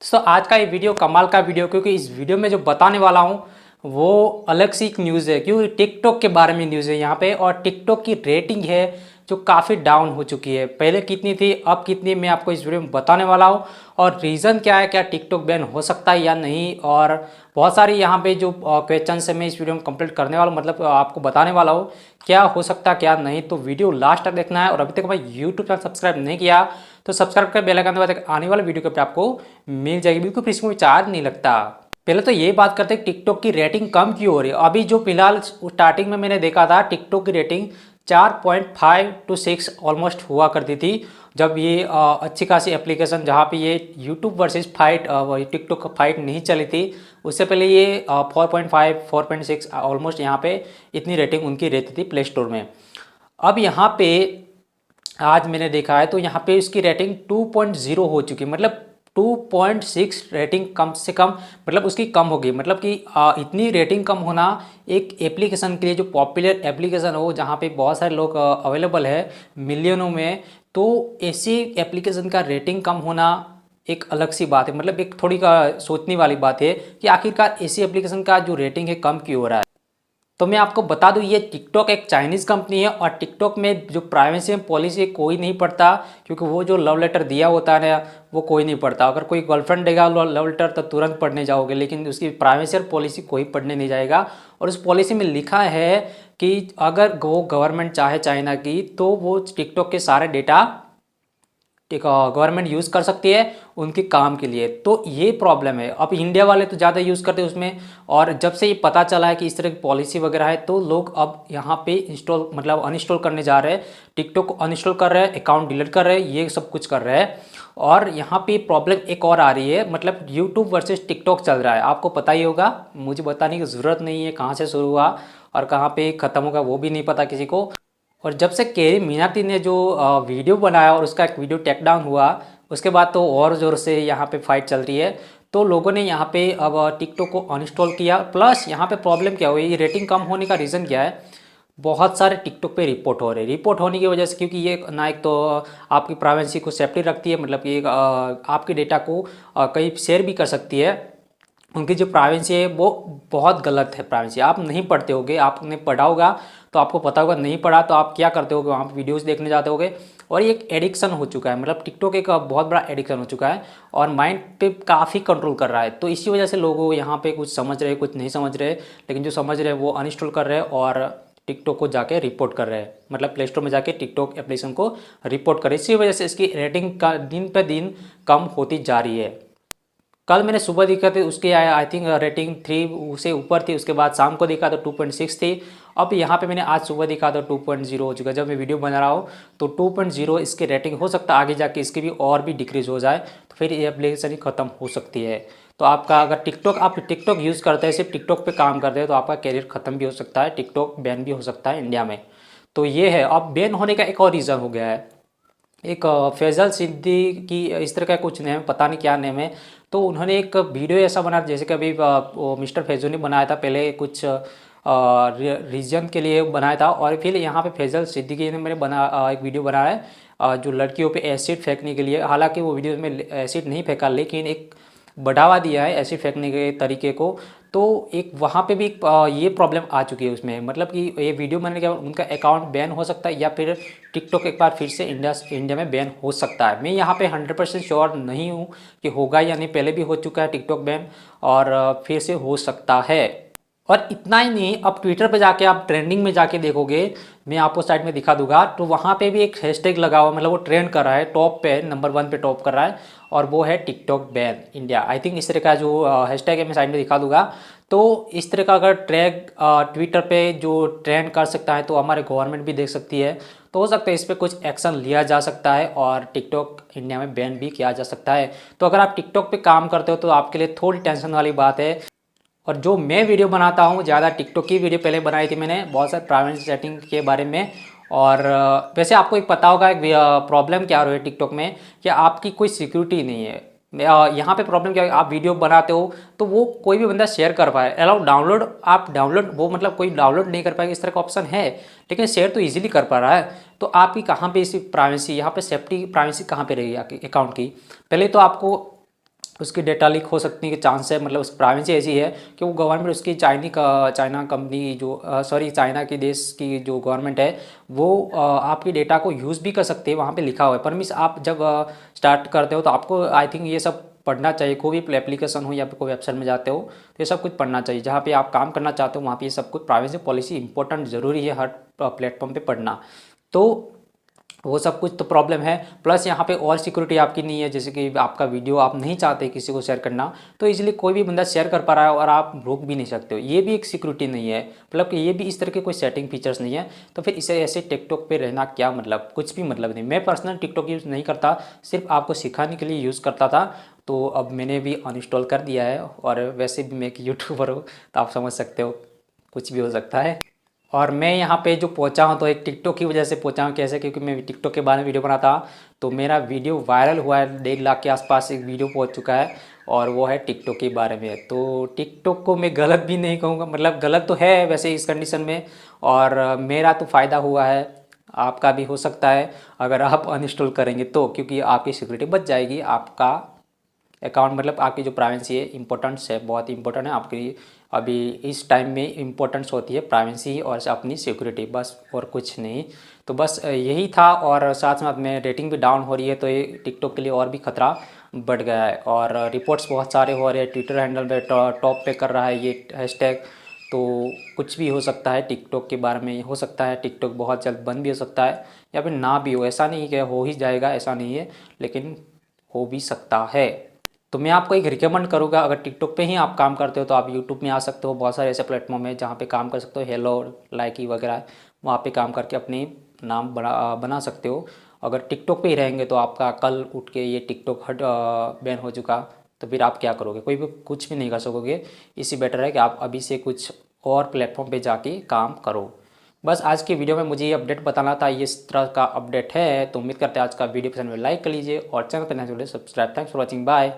तो आज का ये वीडियो कमाल का वीडियो, क्योंकि इस वीडियो में जो बताने वाला हूँ वो अलग सी एक न्यूज़ है, क्योंकि टिकटॉक के बारे में न्यूज़ है यहाँ पे। और टिकटॉक की रेटिंग है जो काफ़ी डाउन हो चुकी है। पहले कितनी थी, अब कितनी, मैं आपको इस वीडियो में बताने वाला हूँ। और रीज़न क्या है, क्या टिकटॉक बैन हो सकता है या नहीं, और बहुत सारी यहाँ पे जो क्वेश्चन है मैं इस वीडियो में कंप्लीट करने वाला हूँ, मतलब आपको बताने वाला हूँ क्या हो सकता है क्या नहीं। तो वीडियो लास्ट तक देखना है। और अभी तक भाई यूट्यूब चैनल सब्सक्राइब नहीं किया तो सब्सक्राइब कर बेल आइकन दबा दें, आने वाले वीडियो के आपको मिल जाएगी, बिल्कुल फ्री में चार्ज नहीं लगता। पहले तो ये बात करते हैं टिकटॉक की रेटिंग कम क्यों हो रही है। अभी जो फिलहाल स्टार्टिंग में मैंने देखा था टिकटॉक की रेटिंग 4.5 to 6 ऑलमोस्ट हुआ करती थी, जब ये अच्छी खासी एप्लीकेशन जहाँ पे ये यूट्यूब वर्सेस फाइट टिकटॉक का फाइट नहीं चली थी, उससे पहले ये 4.5 4.6 ऑलमोस्ट यहाँ पे इतनी रेटिंग उनकी रहती थी प्ले स्टोर में। अब यहाँ पे आज मैंने देखा है तो यहाँ पे इसकी रेटिंग 2.0 हो चुकी है, मतलब 2.6 रेटिंग कम से कम, मतलब उसकी कम हो गई। मतलब कि इतनी रेटिंग कम होना एक एप्लीकेशन के लिए, जो पॉपुलर एप्लीकेशन हो जहाँ पे बहुत सारे लोग अवेलेबल है मिलियनों में, तो ऐसी एप्लीकेशन का रेटिंग कम होना एक अलग सी बात है। मतलब एक थोड़ी का सोचने वाली बात है कि आखिरकार ऐसी एप्लीकेशन का जो रेटिंग है कम क्यों हो रहा है। तो मैं आपको बता दूं ये टिकटॉक एक चाइनीज़ कंपनी है, और टिकटॉक में जो प्राइवेसी पॉलिसी कोई नहीं पढ़ता, क्योंकि वो जो लव लेटर दिया होता है ना वो कोई नहीं पढ़ता। अगर कोई गर्लफ्रेंड देगा लव लेटर तो तुरंत पढ़ने जाओगे, लेकिन उसकी प्राइवेसी और पॉलिसी कोई पढ़ने नहीं जाएगा। और उस पॉलिसी में लिखा है कि अगर वो गवर्नमेंट चाहे चाइना की तो वो टिकटॉक के सारे डेटा गवर्नमेंट यूज़ कर सकती है उनके काम के लिए। तो ये प्रॉब्लम है। अब इंडिया वाले तो ज़्यादा यूज़ करते हैं उसमें, और जब से ये पता चला है कि इस तरह की पॉलिसी वगैरह है तो लोग अब यहाँ पे इंस्टॉल मतलब अनइंस्टॉल करने जा रहे हैं, टिकटॉक को अनइंस्टॉल कर रहे हैं, अकाउंट डिलीट कर रहे हैं, ये सब कुछ कर रहे हैं। और यहाँ पे प्रॉब्लम एक और आ रही है, मतलब यूट्यूब वर्सेस टिकटॉक चल रहा है। आपको पता ही होगा, मुझे बताने की ज़रूरत नहीं है कहाँ से शुरू हुआ और कहाँ पे ख़त्म होगा, वो भी नहीं पता किसी को। और जब से केरी मीनाटी ने जो वीडियो बनाया और उसका एक वीडियो टेक डाउन हुआ, उसके बाद तो और ज़ोर से यहाँ पे फाइट चल रही है। तो लोगों ने यहाँ पे अब टिकटॉक को अनइंस्टॉल किया। प्लस यहाँ पे प्रॉब्लम क्या हुई, रेटिंग कम होने का रीज़न क्या है, बहुत सारे टिकटॉक पे रिपोर्ट हो रहे हैं। रिपोर्ट होने की वजह से, क्योंकि ये ना एक तो आपकी प्राइवेसी को सेफ्टी रखती है, मतलब कि आपके डेटा को कहीं शेयर भी कर सकती है। उनकी जो प्राइवेसी है वो बहुत गलत है। प्राइवेसी आप नहीं पढ़ते होगे, आपने पढ़ा होगा तो आपको पता होगा, नहीं पढ़ा तो आप क्या करते होगे, वहाँ पे वीडियोस देखने जाते होगे। और ये एक एडिक्शन हो चुका है, मतलब टिकटॉक एक बहुत बड़ा एडिक्शन हो चुका है और माइंड पे काफ़ी कंट्रोल कर रहा है। तो इसी वजह से लोग यहाँ पे कुछ समझ रहे कुछ नहीं समझ रहे, लेकिन जो समझ रहे हैं वो अनइंस्टॉल कर रहे हैं और टिकटॉक को जाके रिपोर्ट कर रहे हैं, मतलब प्ले स्टोर में जाके टिकटॉक एप्लीकेशन को रिपोर्ट कर रहे हैं। इसी वजह से इसकी रेटिंग का दिन पे दिन कम होती जा रही है। कल मैंने सुबह देखा थी उसकी आई थिंक रेटिंग 3 से ऊपर थी, उसके बाद शाम को देखा तो 2.6 थी। अब यहाँ पे मैंने आज सुबह देखा तो 2.0 हो चुका। जब मैं वीडियो बना रहा हूँ तो 2.0 इसकी रेटिंग हो सकता है आगे जाके इसकी भी और भी डिक्रीज हो जाए, तो फिर ये एप्लीकेशन ही ख़त्म हो सकती है। तो आपका अगर आप टिकटॉक यूज़ करते हैं, सिर्फ टिकटॉक पे काम करते हैं, तो आपका करियर ख़त्म भी हो सकता है, टिकटॉक बैन भी हो सकता है इंडिया में। तो ये है। अब बैन होने का एक और रीज़न हो गया है, एक फैज़ल सिद्दीकी इस तरह का कुछ नेम, पता नहीं क्या नेम है। तो उन्होंने एक वीडियो ऐसा बनाया जैसे कि अभी वो मिस्टर फैज़ल ने बनाया था पहले कुछ रीजन के लिए बनाया था, और फिर यहाँ पे फैज़ल सिद्दीकी ने मैंने एक वीडियो बनाया है जो लड़कियों पे एसिड फेंकने के लिए। हालांकि वो वीडियो में एसिड नहीं फेंका, लेकिन एक बढ़ावा दिया है एसिड फेंकने के तरीके को। तो एक वहाँ पे भी ये प्रॉब्लम आ चुकी है उसमें, मतलब कि ये वीडियो बनाने के बाद उनका अकाउंट बैन हो सकता है, या फिर टिकटॉक एक बार फिर से इंडिया में बैन हो सकता है। मैं यहाँ पे 100% श्योर नहीं हूँ कि होगा या नहीं, पहले भी हो चुका है टिकटॉक बैन और फिर से हो सकता है। और इतना ही नहीं, अब ट्विटर पे जाके आप ट्रेंडिंग में जाके देखोगे, मैं आपको साइड में दिखा दूंगा, तो वहाँ पे भी एक हैशटैग लगा हुआ, मतलब वो ट्रेंड कर रहा है, टॉप पे नंबर 1 पे टॉप कर रहा है, और वो है TikTok ban India. I think इस तरह का जो हैशटैग है मैं साइड में दिखा दूंगा। तो इस तरह का अगर ट्रैक ट्विटर पे जो ट्रेंड कर सकता है तो हमारे गवर्नमेंट भी देख सकती है, तो हो सकता है इस पर कुछ एक्शन लिया जा सकता है और टिकटॉक इंडिया में बैन भी किया जा सकता है। तो अगर आप टिकटॉक पे काम करते हो तो आपके लिए थोड़ी टेंशन वाली बात है। और जो मैं वीडियो बनाता हूँ, ज़्यादा टिकटॉक की वीडियो पहले बनाई थी मैंने, बहुत सारे प्राइवेसी सेटिंग के बारे में। और वैसे आपको एक पता होगा एक प्रॉब्लम क्या हो रही है टिकटॉक में, कि आपकी कोई सिक्योरिटी नहीं है। यहाँ पे प्रॉब्लम क्या है, आप वीडियो बनाते हो तो वो कोई भी बंदा शेयर कर पाए, अलाउ डाउनलोड, आप डाउनलोड वो मतलब कोई डाउनलोड नहीं कर पाएगा, इस तरह का ऑप्शन है, लेकिन शेयर तो ईजिली कर पा रहा है। तो आपकी कहाँ पे इसी प्राइवेसी, यहाँ पे सेफ्टी प्राइवेसी कहाँ पे रहेगी आपकी अकाउंट की। पहले तो आपको उसकी डेटा लीक हो सकती है, चांस है, मतलब उस प्राइवेसी ऐसी है कि वो गवर्नमेंट उसकी चाइना कंपनी जो सॉरी चाइना की देश की जो गवर्नमेंट है वो आपकी डेटा को यूज़ भी कर सकती है। वहाँ पे लिखा हुआ है परमिश। आप जब स्टार्ट करते हो तो आपको आई थिंक ये सब पढ़ना चाहिए। कोई भी एप्लीकेशन हो या फिर कोई वेबसाइट में जाते हो तो ये सब कुछ पढ़ना चाहिए। जहाँ पे आप काम करना चाहते हो वहाँ पे ये सब कुछ प्राइवेसी पॉलिसी इंपॉर्टेंट ज़रूरी है हर प्लेटफॉर्म पे पढ़ना। तो वो सब कुछ तो प्रॉब्लम है। प्लस यहाँ पे और सिक्योरिटी आपकी नहीं है, जैसे कि आपका वीडियो आप नहीं चाहते किसी को शेयर करना तो इजीली कोई भी बंदा शेयर कर पा रहा है और आप रोक भी नहीं सकते हो, ये भी एक सिक्योरिटी नहीं है। मतलब कि ये भी इस तरह के कोई सेटिंग फीचर्स नहीं है। तो फिर इसे ऐसे टिकटॉक पे रहना क्या मतलब, कुछ भी मतलब नहीं। मैं पर्सनल टिकटॉक यूज़ नहीं करता, सिर्फ आपको सिखाने के लिए यूज़ करता था। तो अब मैंने भी अनइंस्टॉल कर दिया है। और वैसे भी मैं एक यूट्यूबर हूँ तो आप समझ सकते हो कुछ भी हो सकता है। और मैं यहाँ पे जो पहुँचा हूँ तो एक टिकटॉक की वजह से पहुँचा हूँ। कैसे? क्योंकि मैं टिकटॉक के बारे में वीडियो बनाता तो मेरा वीडियो वायरल हुआ है, 1.5 लाख के आसपास एक वीडियो पहुँच चुका है और वो है टिकटॉक के बारे में। तो टिकटॉक को मैं गलत भी नहीं कहूँगा, मतलब गलत तो है वैसे इस कंडीशन में। और मेरा तो फ़ायदा हुआ है, आपका भी हो सकता है अगर आप अनइंस्टॉल करेंगे तो, क्योंकि आपकी सिक्योरिटी बच जाएगी। आपका अकाउंट मतलब आपकी जो प्राइवेसी है इम्पोर्टेंस है, बहुत इंपॉर्टेंट है आपकी। अभी इस टाइम में इम्पोर्टेंस होती है प्राइवेसी और अपनी सिक्योरिटी, बस और कुछ नहीं। तो बस यही था। और साथ साथ में रेटिंग भी डाउन हो रही है तो ये टिकटॉक के लिए और भी खतरा बढ़ गया है। और रिपोर्ट्स बहुत सारे हो रहे हैं, ट्विटर हैंडल पे टॉप पे कर रहा है ये हैशटैग। तो कुछ भी हो सकता है टिकटॉक के बारे में, हो सकता है टिकटॉक बहुत जल्द बंद भी हो सकता है या फिर ना भी हो। ऐसा नहीं कि हो ही जाएगा, ऐसा नहीं है, लेकिन हो भी सकता है। तो मैं आपको एक रिकमेंड करूँगा, अगर टिकटॉक पे ही आप काम करते हो तो आप यूट्यूब में आ सकते हो। बहुत सारे ऐसे प्लेटफॉर्म है जहाँ पे काम कर सकते हो, हेलो लाइकी वगैरह, वहाँ पे काम करके अपनी नाम बना सकते हो। अगर टिकटॉक पे ही रहेंगे तो आपका कल उठ के ये टिकटॉक बैन हो चुका तो फिर आप क्या करोगे? कोई भी कुछ भी नहीं कर सकोगे। इससे बेटर है कि आप अभी से कुछ और प्लेटफॉर्म पे जाके काम करो। बस आज की वीडियो में मुझे ये अपडेट बताना था, ये इस तरह का अपडेट है। तो उम्मीद करते हैं आज का वीडियो पसंद में लाइक कर लीजिए और चैनल पर नए जुड़े subscribe. Thanks for watching, bye.